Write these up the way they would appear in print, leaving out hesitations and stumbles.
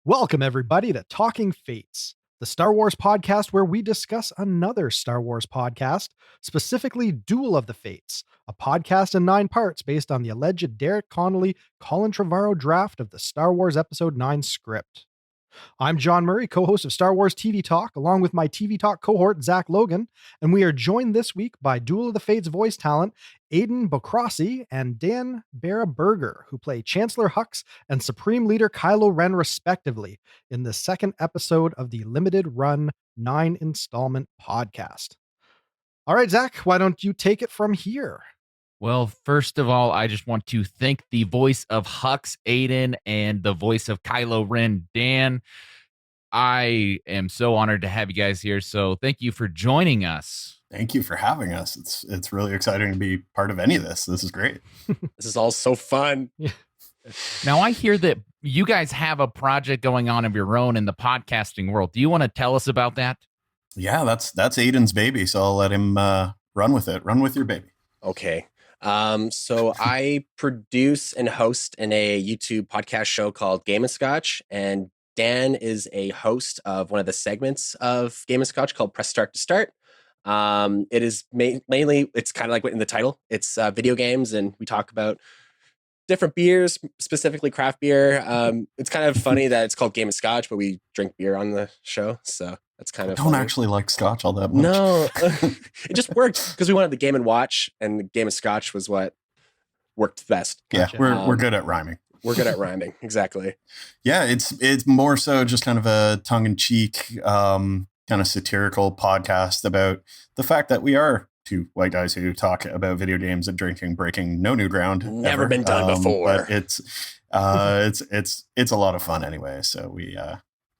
Welcome, everybody, to Talking Fates, the Star Wars podcast where we discuss another Star Wars podcast, specifically Duel of the Fates, a podcast in 9 parts based on the alleged Derek Connolly, Colin Trevorrow draft of the Star Wars Episode 9 script. I'm John Murray, co-host of Star Wars TV Talk, along with my TV Talk cohort, Zach Logan, and we are joined this week by Duel of the Fates voice talent, Aiden Bokrossy and Dan Barra-Berger, who play Chancellor Hux and Supreme Leader Kylo Ren, respectively, in the second episode of the limited-run 9-installment podcast. All right, Zach, why don't you take it from here? Well, first of all, I just want to thank the voice of Hux, Aiden, and the voice of Kylo Ren, Dan. I am so honored to have you guys here, so thank you for joining us. Thank you for having us. It's really exciting to be part of any of this. This is great. This is all so fun. Now, I hear that you guys have a project going on of your own in the podcasting world. Do you want to tell us about that? Yeah, that's Aiden's baby, so I'll let him run with it. Run with your baby. Okay. So I produce and host in a YouTube podcast show called Game and Scotch, and Dan is a host of one of the segments of Game and Scotch called Press Start to Start. It is mainly, it's kind of like in the title, it's video games, and we talk about different beers, specifically craft beer. It's kind of funny that it's called Game and Scotch, but we drink beer on the show, so that's kind of I don't actually like Scotch all that much. No, it just worked because we wanted the Game and Watch, and the Game of Scotch was what worked best. Yeah, we're good at rhyming. We're good at rhyming, exactly. Yeah, it's more so just kind of a tongue-in-cheek, kind of satirical podcast about the fact that we are two white guys who talk about video games and drinking, breaking no new ground. Never been done before. But it's a lot of fun anyway. So we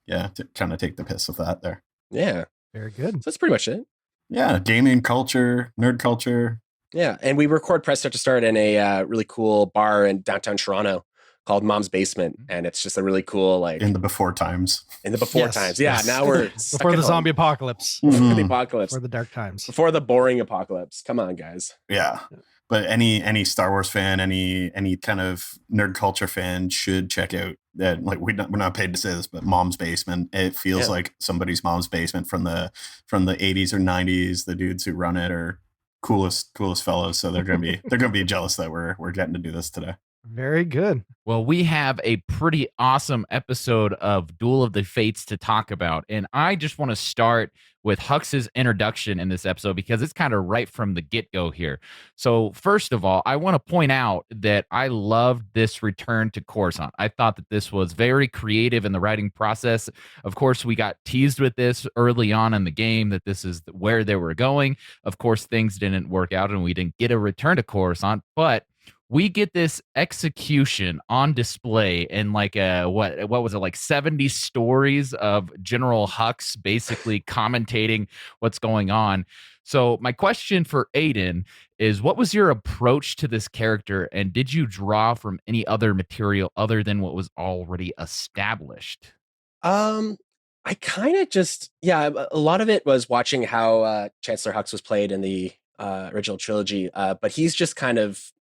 to kind of take the piss with that there. Yeah, Very good. so that's pretty much it. Yeah, gaming culture, nerd culture. Yeah, and we record Press Start to Start in a really cool bar in downtown Toronto called Mom's Basement, and it's just a really cool, like, In the before times. times. Yeah, now we're stuck Before at the home. zombie apocalypse, Before the apocalypse, before the dark times. before the boring apocalypse. Come on, guys. Yeah. But any Star Wars fan, any kind of nerd culture fan should check out that. Like we're not paid to say this, but Mom's Basement. It feels like somebody's mom's basement from the 80s or 90s. The dudes who run it are coolest fellows. So they're gonna be jealous that we're getting to do this today. Very good. Well, we have a pretty awesome episode of Duel of the Fates to talk about, and I just want to start with Hux's introduction in this episode because it's kind of right from the get-go here. So first of all, I want to point out that I loved this return to Coruscant. I thought that this was very creative in the writing process. Of course, we got teased with this early on in the game that this is where they were going. Of course, things didn't work out and we didn't get a return to Coruscant, but we get this execution on display in like what was it, like 70 stories of General Hux basically commentating what's going on. So my question for Aiden is, what was your approach to this character, and did you draw from any other material other than what was already established? I kind of just, a lot of it was watching how Chancellor Hux was played in the original trilogy, but he's just kind of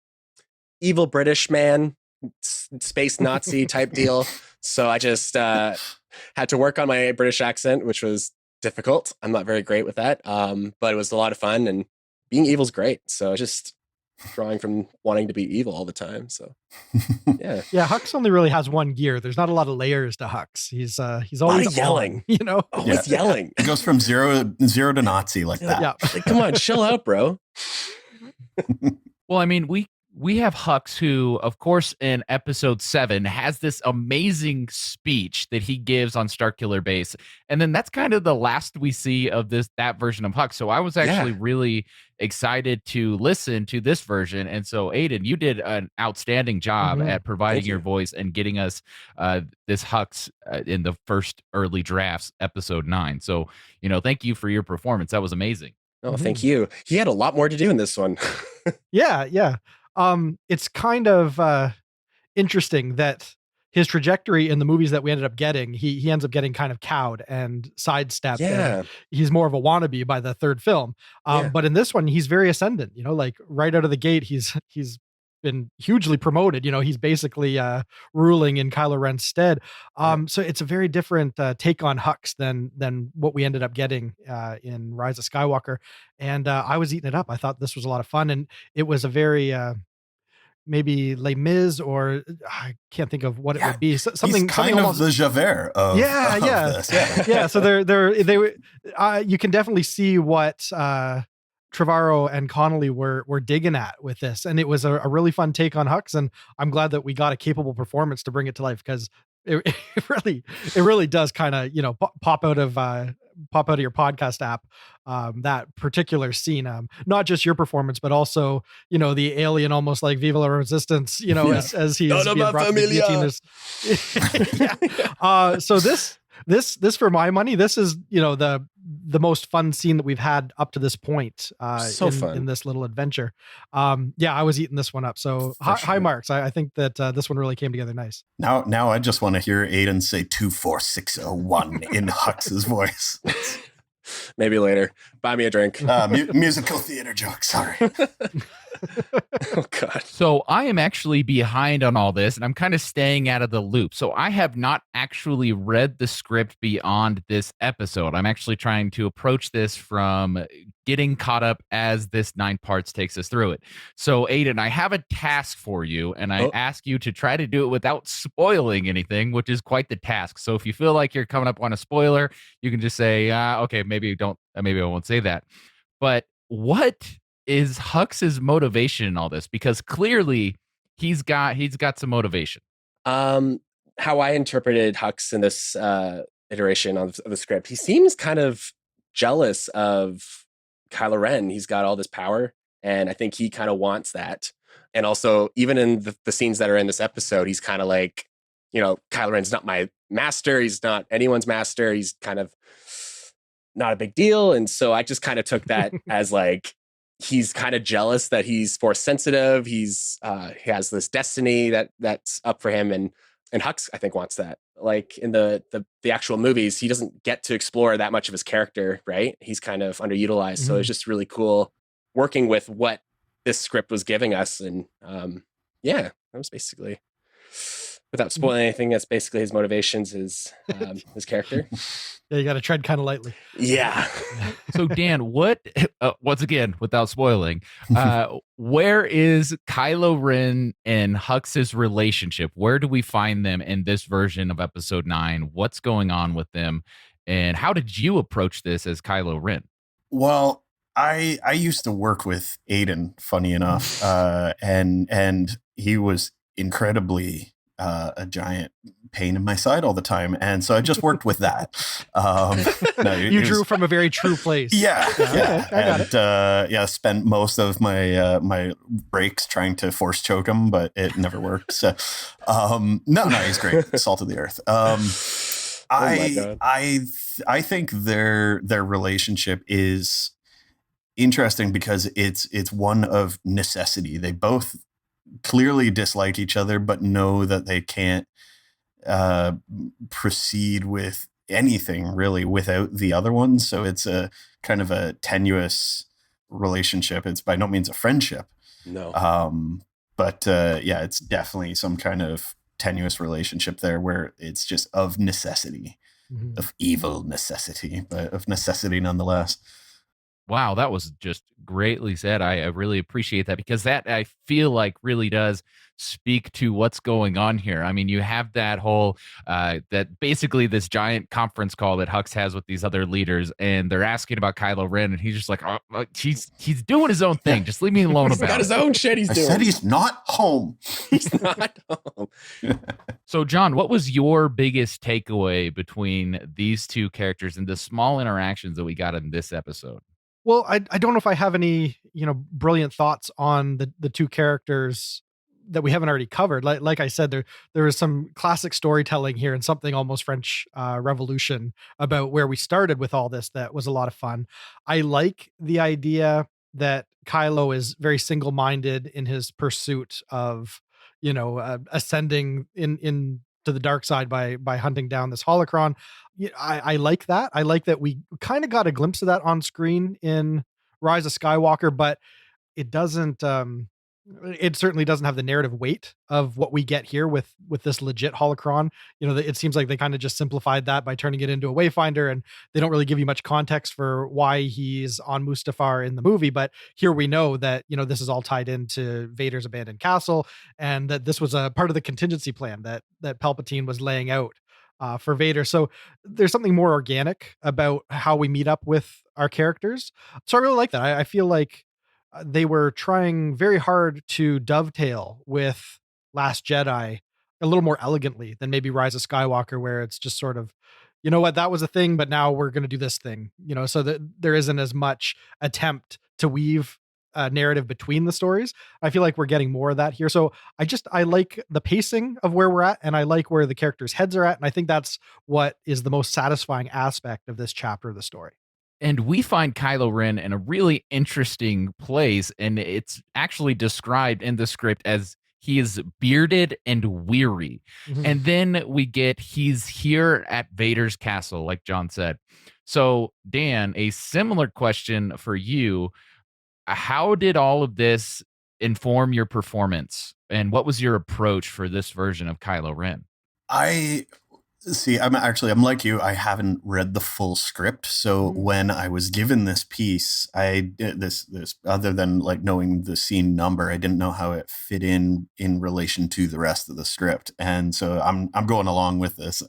evil British man, space Nazi type deal. So I just had to work on my British accent, which was difficult. I'm not very great with that, but it was a lot of fun, and being evil's great. So just drawing from wanting to be evil all the time. So yeah. Hux only really has one gear. There's not a lot of layers to Hux. He's always yelling, on, yelling. It goes from zero to Nazi like that. Yeah. Like, come on, chill out, bro. Well, I mean, we have Hux, who, of course, in episode 7 has this amazing speech that he gives on Starkiller Base. And then that's kind of the last we see of that version of Hux. So I was actually really excited to listen to this version. And so, Aiden, you did an outstanding job at providing your voice and getting us this Hux in the first early drafts, episode 9. So, thank you for your performance. That was amazing. Oh, thank you. He had a lot more to do in this one. Yeah. It's kind of interesting that his trajectory in the movies that we ended up getting, he ends up getting kind of cowed and sidestepped. Yeah. And he's more of a wannabe by the third film. But in this one, he's very ascendant, like right out of the gate, he's been hugely promoted. He's basically ruling in Kylo Ren's stead. So it's a very different take on Hux than what we ended up getting in Rise of Skywalker. And I was eating it up. I thought this was a lot of fun, and it was a very maybe Les Mis, or I can't think of what it would be. Something he's kind something of almost the Javert of this. yeah. So they were you can definitely see what Trevorrow and Connolly were digging at with this, and it was a really fun take on Hux, and I'm glad that we got a capable performance to bring it to life, because it really does kind of pop out of your podcast app, that particular scene, not just your performance, but also the alien, almost like Viva la Resistance, as he's being brought to the guillotine. So this for my money, this is the most fun scene that we've had up to this point in this little adventure. I was eating this one up, so high marks. I think that this one really came together nice. Now I just want to hear Aiden say 24601 in Hux's voice. Maybe later. Buy me a drink. Musical theater joke. Sorry. Oh God. So I am actually behind on all this, and I'm kind of staying out of the loop. So I have not actually read the script beyond this episode. I'm actually trying to approach this from getting caught up as this 9 parts takes us through it. So Aiden, I have a task for you, and I ask you to try to do it without spoiling anything, which is quite the task. So if you feel like you're coming up on a spoiler, you can just say, okay, maybe I won't say that. But what is Hux's motivation in all this? Because clearly he's got some motivation. How I interpreted Hux in this iteration of the script, he seems kind of jealous of Kylo Ren. He's got all this power, and I think he kind of wants that. And also, even in the scenes that are in this episode, he's kind of like, Kylo Ren's not my master. He's not anyone's master. He's kind of not a big deal. And so I just kind of took that as like, he's kind of jealous that he's force sensitive. He has this destiny that's up for him, and Hux, I think, wants that. Like in the actual movies, he doesn't get to explore that much of his character, right? He's kind of underutilized. Mm-hmm. So it's just really cool working with what this script was giving us, and that was basically, without spoiling anything, that's basically his motivations, his character. Yeah, you got to tread kind of lightly. Yeah. So Dan, what once again, without spoiling, where is Kylo Ren and Hux's relationship? Where do we find them in this version of Episode 9? What's going on with them, and how did you approach this as Kylo Ren? Well, I used to work with Aiden, funny enough, and he was incredibly a giant pain in my side all the time, and so I just worked with that. You drew from a very true place. Yeah. I got it. Spent most of my my breaks trying to force choke him, but it never worked. So no, he's great. Salt of the earth. I think their relationship is interesting because it's one of necessity. They both clearly dislike each other, but know that they can't proceed with anything really without the other one. So it's a kind of a tenuous relationship. It's by no means a friendship. No. But it's definitely some kind of tenuous relationship there where it's just of necessity, of evil necessity, but of necessity nonetheless. Wow, that was just greatly said. I really appreciate that, because that, I feel like, really does speak to what's going on here. I mean, you have that whole that basically this giant conference call that Hux has with these other leaders, and they're asking about Kylo Ren, and he's just like, he's doing his own thing. Just leave me alone about it. He's got his own shit he's doing. I said he's not home. He's not home. So, John, what was your biggest takeaway between these two characters and the small interactions that we got in this episode? Well, I don't know if I have any, brilliant thoughts on the two characters that we haven't already covered. Like I said, there is some classic storytelling here and something almost French Revolution about where we started with all this. That was a lot of fun. I like the idea that Kylo is very single-minded in his pursuit of, ascending in to the dark side by hunting down this holocron. I like that. I like that we kind of got a glimpse of that on screen in Rise of Skywalker, but it doesn't It certainly doesn't have the narrative weight of what we get here with this legit holocron. It seems like they kind of just simplified that by turning it into a wayfinder, and they don't really give you much context for why he's on Mustafar in the movie. But here we know that this is all tied into Vader's abandoned castle, and that this was a part of the contingency plan that Palpatine was laying out for Vader. So there's something more organic about how we meet up with our characters. So I really like that. I feel like they were trying very hard to dovetail with Last Jedi a little more elegantly than maybe Rise of Skywalker, where it's just sort of, that was a thing, but now we're going to do this thing, so that there isn't as much attempt to weave a narrative between the stories. I feel like we're getting more of that here. So I like the pacing of where we're at, and I like where the characters' heads are at. And I think that's what is the most satisfying aspect of this chapter of the story. And we find Kylo Ren in a really interesting place, and it's actually described in the script as he is bearded and weary. Mhm. And then we get he's here at Vader's castle, like John said. So, Dan, a similar question for you. How did all of this inform your performance? And what was your approach for this version of Kylo Ren? I see. I'm like you. I haven't read the full script, so when I was given this piece, I did this other than like knowing the scene number, I didn't know how it fit in relation to the rest of the script, and so I'm going along with this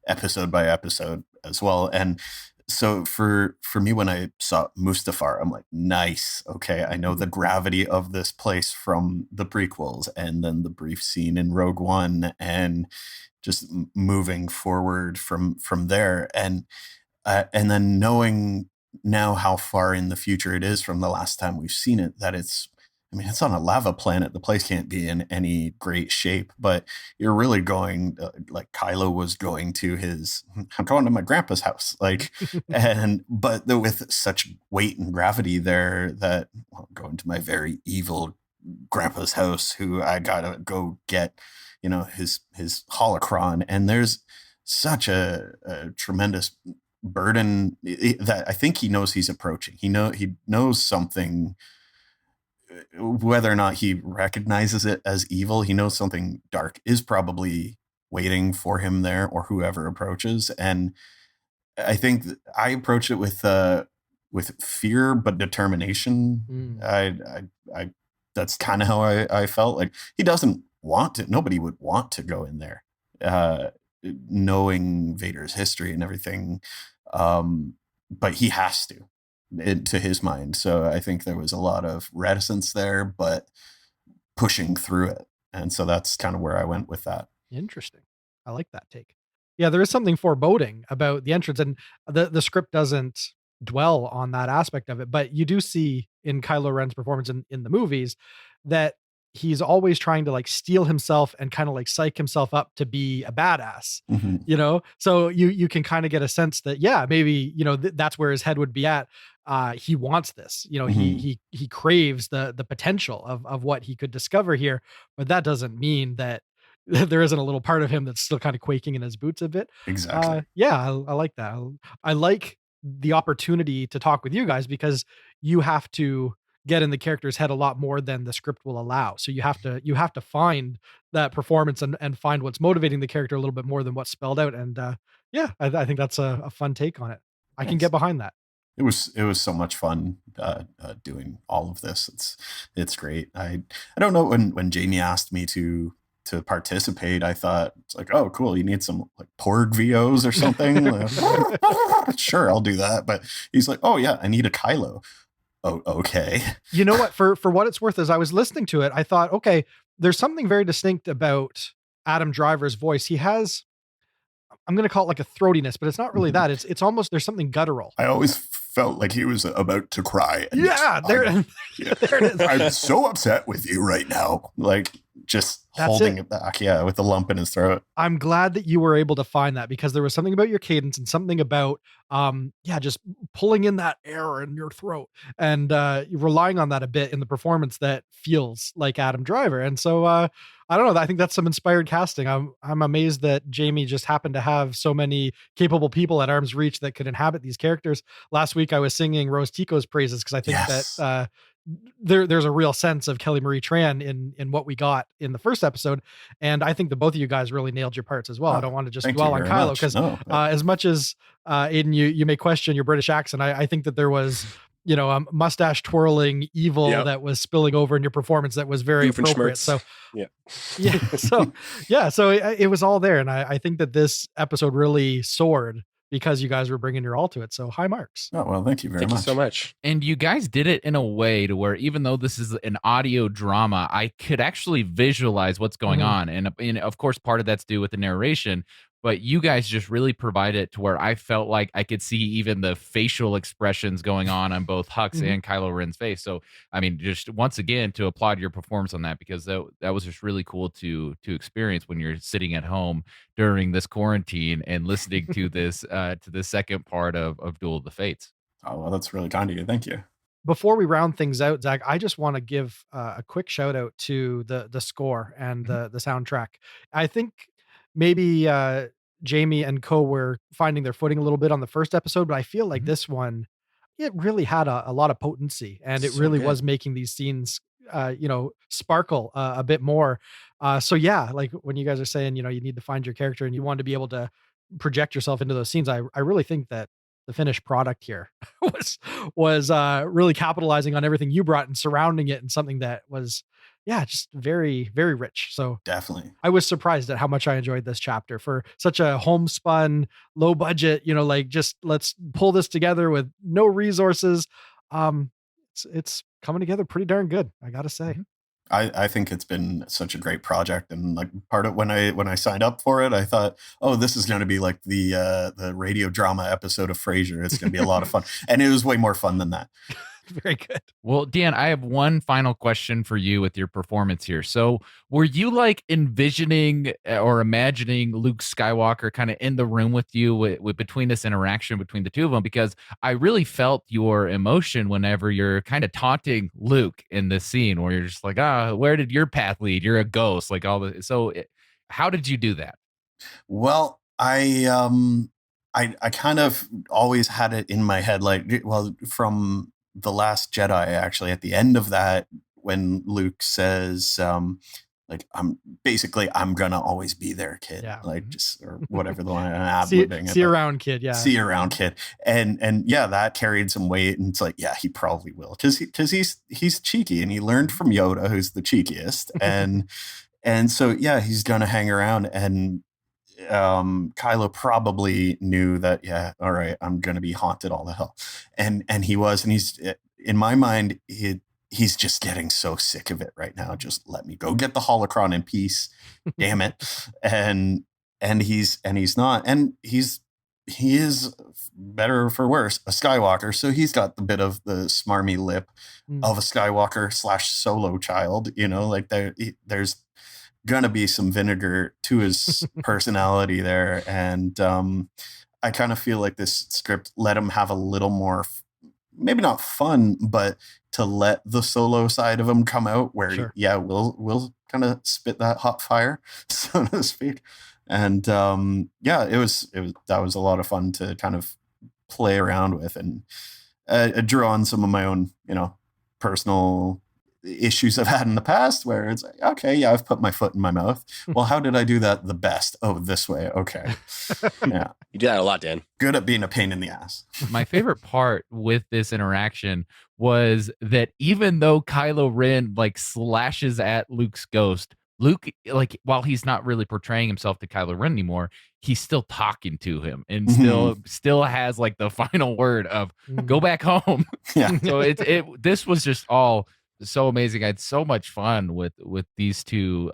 episode by episode as well. And so for me, when I saw Mustafar, I'm like, nice, okay, I know the gravity of this place from the prequels, and then the brief scene in Rogue One, and just moving forward from there, and then knowing now how far in the future it is from the last time we've seen it, that it's on a lava planet. The place can't be in any great shape, but you're really going like Kylo was going to I'm going to my grandpa's house, like, but with such weight and gravity there that, well, I'm going to my very evil grandpa's house, who I gotta go get, his holocron. And there's such a tremendous burden that I think he knows he's approaching. He knows something, whether or not he recognizes it as evil. He knows something dark is probably waiting for him there, or whoever approaches. And I think I approach it with fear but determination. I that's kind of how I felt. Like, he doesn't want to. Nobody would want to go in there, knowing Vader's history and everything, but he has to his mind. So I think there was a lot of reticence there, but pushing through it. And so that's kind of where I went with that. Interesting. I like that take. Yeah, there is something foreboding about the entrance, and the script doesn't dwell on that aspect of it, but you do see in Kylo Ren's performance in the movies that he's always trying to like steel himself and kind of like psych himself up to be a badass, so you can kind of get a sense that, yeah, maybe, that's where his head would be at. He wants this, he craves the potential of what he could discover here, but that doesn't mean that there isn't a little part of him that's still kind of quaking in his boots a bit. Exactly. Yeah, I like that. I like the opportunity to talk with you guys, because you have to get in the character's head a lot more than the script will allow. So you have to find that performance and find what's motivating the character a little bit more than what's spelled out. And yeah, I think that's a fun take on it. I can get behind that. It was so much fun doing all of this. It's great. I don't know, when Jamie asked me to participate, I thought it's like, oh, cool, you need some like Porg VOs or something. Sure, I'll do that. But he's like, oh yeah, I need a Kylo. Oh, okay. You know what? For what it's worth, as I was listening to it, I thought, okay, there's something very distinct about Adam Driver's voice. He has, I'm going to call it like a throatiness, but it's not really that. It's almost, there's something guttural. I always felt like he was about to cry. And yeah, there it is. I'm so upset with you right now. Like, just holding it back. Yeah, with the lump in his throat. I'm glad that you were able to find that, because there was something about your cadence and something about, just pulling in that air in your throat and relying on that a bit in the performance that feels like Adam Driver. And so I don't know. I think that's some inspired casting. I'm amazed that Jamie just happened to have so many capable people at arm's reach that could inhabit these characters. Last week I was singing Rose Tico's praises, because I think that there's a real sense of Kelly Marie Tran in what we got in the first episode. And I think that both of you guys really nailed your parts as well. I don't want to just dwell on Kylo, because as much as Aiden, you may question your British accent, I think that there was, a mustache twirling evil that was spilling over in your performance that was very appropriate. So so it was all there. And I think that this episode really soared because you guys were bringing your all to it. So high marks. Oh, well, thank you very much. Thank you so much. And you guys did it in a way to where, even though this is an audio drama, I could actually visualize what's going on. And of course, part of that's due with the narration, but you guys just really provide it to where I felt like I could see even the facial expressions going on both Hux and Kylo Ren's face. So, I mean, just once again, to applaud your performance on that, because that was just really cool to experience when you're sitting at home during this quarantine and listening to this to the second part of Duel of the Fates. Oh, well, that's really kind of you. Thank you. Before we round things out, Zach, I just want to give a quick shout out to the score and the soundtrack. I think maybe Jamie and co were finding their footing a little bit on the first episode, but I feel like this one, it really had a lot of potency, and it really was making these scenes, sparkle a bit more. So yeah, like when you guys are saying, you need to find your character and you want to be able to project yourself into those scenes, I really think that the finished product here was really capitalizing on everything you brought and surrounding it in something that was, just very, very rich. So definitely, I was surprised at how much I enjoyed this chapter for such a homespun, low budget, like just let's pull this together with no resources. It's coming together pretty darn good, I gotta say. I think it's been such a great project, and like part of when I signed up for it, I thought, oh, this is going to be like the radio drama episode of Frasier. It's going to be a lot of fun, and it was way more fun than that. Very good. Well, Dan, I have one final question for you with your performance here. So were you like envisioning or imagining Luke Skywalker kind of in the room with you with between this interaction between the two of them? Because I really felt your emotion whenever you're kind of taunting Luke in this scene where you're just like, where did your path lead? You're a ghost, like all the. So how did you do that? Well, I kind of always had it in my head, like, well, from The Last Jedi, actually, at the end of that, when Luke says, like, I'm gonna always be there, kid. Like, just, or whatever the line. See you around, kid. Yeah. See you around, kid. And that carried some weight. And it's like, yeah, he probably will. Cause he's cheeky, and he learned from Yoda, who's the cheekiest. And so, yeah, he's gonna hang around. And Kylo probably knew that, yeah, all right, I'm gonna be haunted all the hell, and he was, and he's, in my mind, he's just getting so sick of it right now. Just let me go get the holocron in peace, damn it. And he's not, and he is, better for worse, a Skywalker, so he's got the bit of the smarmy lip of a Skywalker / Solo child, like there's gonna be some vinegar to his personality there, and I kind of feel like this script let him have a little more, maybe not fun, but to let the Solo side of him come out, where we'll kind of spit that hot fire, so to speak. And it was that was a lot of fun to kind of play around with, and draw on some of my own personal issues I've had in the past, where it's like, okay, yeah, I've put my foot in my mouth. Well, how did I do that the best? Oh, this way. Okay. Yeah. You do that a lot, Dan. Good at being a pain in the ass. My favorite part with this interaction was that even though Kylo Ren like slashes at Luke's ghost, Luke, like, while he's not really portraying himself to Kylo Ren anymore, he's still talking to him and still has like the final word of go back home. Yeah. So this was just all so amazing. I had so much fun with these two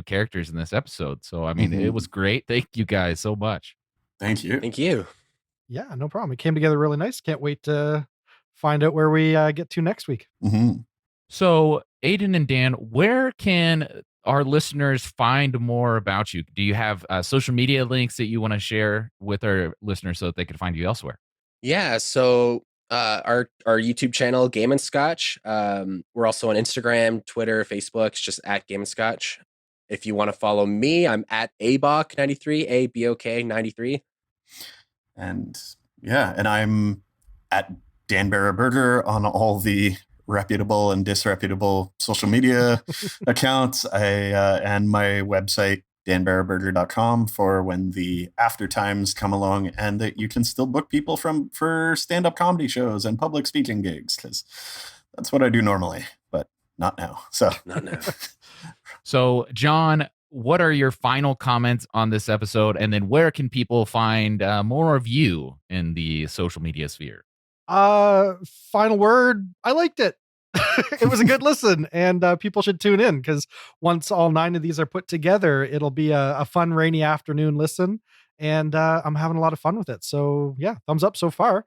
characters in this episode. So I mean, it was great. Thank you guys so much. Thank you. Thank you. Yeah, no problem. It came together really nice. Can't wait to find out where we get to next week. So Aiden and Dan, where can our listeners find more about you? Do you have social media links that you want to share with our listeners so that they can find you elsewhere? Yeah. So our YouTube channel, Game and Scotch. We're also on Instagram, Twitter, Facebook. It's just at Game and Scotch. If you want to follow me, I'm at ABOK93, ABOK93. And yeah, and I'm at Dan Barra-Berger on all the reputable and disreputable social media accounts. And my website, danbarra-berger.com, for when the after times come along, and that you can still book people for stand-up comedy shows and public speaking gigs, because that's what I do normally, but not now. So Not now. So, John, what are your final comments on this episode? And then where can people find more of you in the social media sphere? Final word, I liked it. It was a good listen, and people should tune in, because once all 9 of these are put together, it'll be a fun rainy afternoon listen, and I'm having a lot of fun with it. So yeah, thumbs up so far.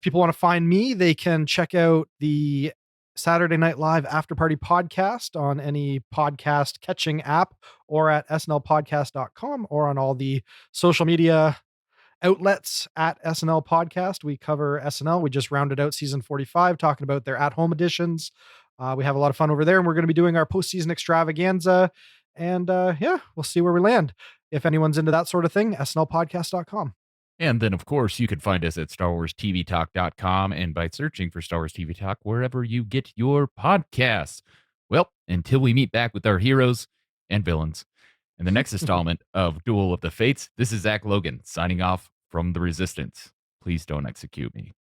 People want to find me, they can check out the Saturday Night Live After Party podcast on any podcast catching app, or at snlpodcast.com, or on all the social media outlets at SNL Podcast. We cover SNL. We just rounded out season 45, talking about their at-home editions. We have a lot of fun over there, and we're going to be doing our postseason extravaganza. And yeah, we'll see where we land. If anyone's into that sort of thing, snlpodcast.com. And then, of course, you can find us at StarWarsTVTalk.com, and by searching for Star Wars TV Talk wherever you get your podcasts. Well, until we meet back with our heroes and villains in the next installment of Duel of the Fates, this is Zach Logan signing off from the Resistance. Please don't execute me.